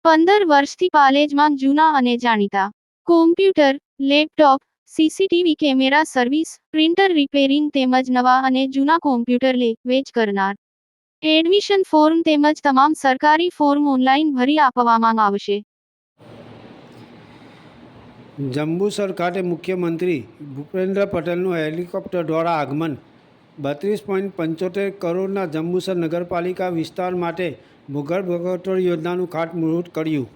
15 વર્ષથી પાલેજમાં જૂના અને જાણીતા computer, laptop, CCTV camera service, printer repairing તેમજ નવા અને જૂના કોમ્પ્યુટર લે-વેચ કરનાર. એડમિશન ફોર્મ તેમજ તમામ સરકારી ફોર્મ ઓનલાઈન ભરી આપવામાં આવશે. જંબુસર ખાતે મુખ્યમંત્રી ભૂપેન્દ્ર પટેલનું હેલિકોપ્ટર દ્વારા આગમન. 32.75 કરોડના જંબુસર નગરપાલિકા વિસ્તાર માટે ભૂગર્ભ ગટર યોજનાનું ખાતમુહૂર્ત કર્યું.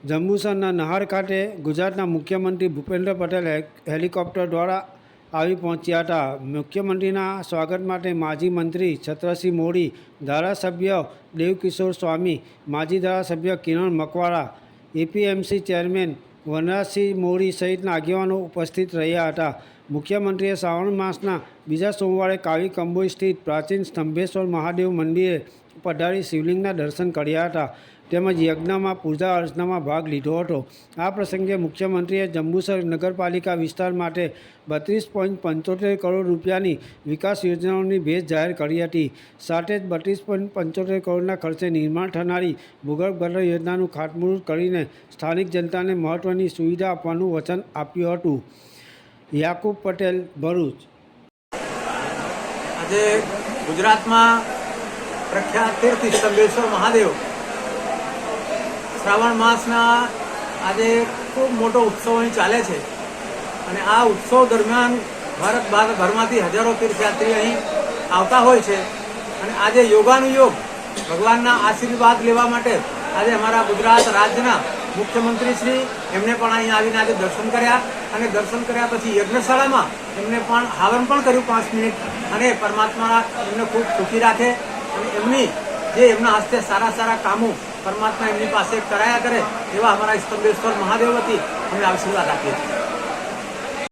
જંબુસરના નહાર ખાતે ગુજરાતના મુખ્યમંત્રી ભૂપેન્દ્ર પટેલ હેલિકોપ્ટર દ્વારા આવી પહોંચ્યા હતા. મુખ્યમંત્રીના સ્વાગત માટે માજી મંત્રી છત્રસિંહ મોડી, ધારાસભ્ય દેવકિશોર સ્વામી, માજી ધારાસભ્ય કિરણ મકવાણા, એપીએમસી ચેરમેન વનરાજસિંહ મોડી સહિતના આગેવાનો ઉપસ્થિત રહ્યા હતા. મુખ્યમંત્રીએ શ્રાવણ માસના બીજા સોમવારે કાવી કંબોઈ સ્થિત પ્રાચીન સ્તંભેશ્વર મહાદેવ મંદિરે પધારી શિવલિંગના દર્શન કર્યા હતા તેમજ યજ્ઞમાં પૂજા અર્ચનામાં ભાગ લીધો હતો. આ પ્રસંગે મુખ્યમંત્રીએ જંબુસર નગરપાલિકા વિસ્તાર માટે 32.75 કરોડ રૂપિયાની વિકાસ યોજનાઓની ભેટ જાહેર કરી હતી. સાથે જ 32.75 કરોડના ખર્ચે નિર્માણ થનારી ભૂગર્ભ ગટર યોજનાનું ખાતમુહૂર્ત કરીને સ્થાનિક જનતાને મહત્વની સુવિધા આપવાનું વચન આપ્યું હતું. યાકુબ પટેલ, ભરૂચ. આજે ગુજરાતમાં પ્રખ્યાત તીર્થ સ્તંભેશ્વર મહાદેવ શ્રાવણ માસના આજે ખૂબ મોટો ઉત્સવ અહીં ચાલે છે અને આ ઉત્સવ દરમિયાન ભારતભરમાંથી હજારો તીર્થયાત્રી અહીં આવતા હોય છે અને આજે યોગાનુયોગ ભગવાનના આશીર્વાદ લેવા માટે આજે અમારા ગુજરાત રાજ્યના મુખ્યમંત્રી શ્રી એમને પણ અહીં આવીને આજે દર્શન કર્યા અને દર્શન કર્યા પછી યજ્ઞશાળામાં એમને પણ હવન પણ કર્યું 5 મિનિટ અને પરમાત્મા એમને ખૂબ સુખી રાખે અને એમની જે એમના હસ્તે સારા કામો પરમાત્મા એમની પાસે કરાયા કરે એવા અમારા સ્તંભેશ્વર મહાદેવ વતી અમે આશીર્વાદ આપીએ છીએ.